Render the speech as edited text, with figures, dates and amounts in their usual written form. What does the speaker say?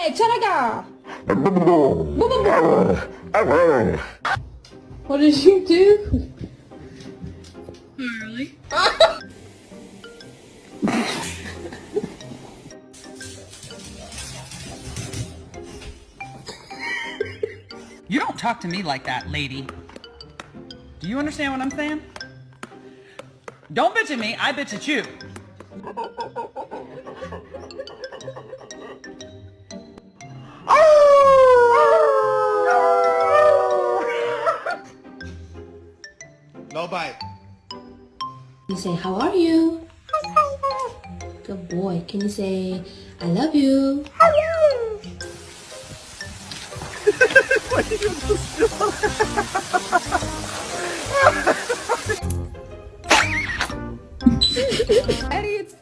Hey, Chanaga! What did you do? Really? You don't talk to me like that, lady. Do you understand what I'm saying? Don't bitch at me, I bitch at you. No bite. You say, how are you? Good boy. Can you say, I love you? Eddie, it's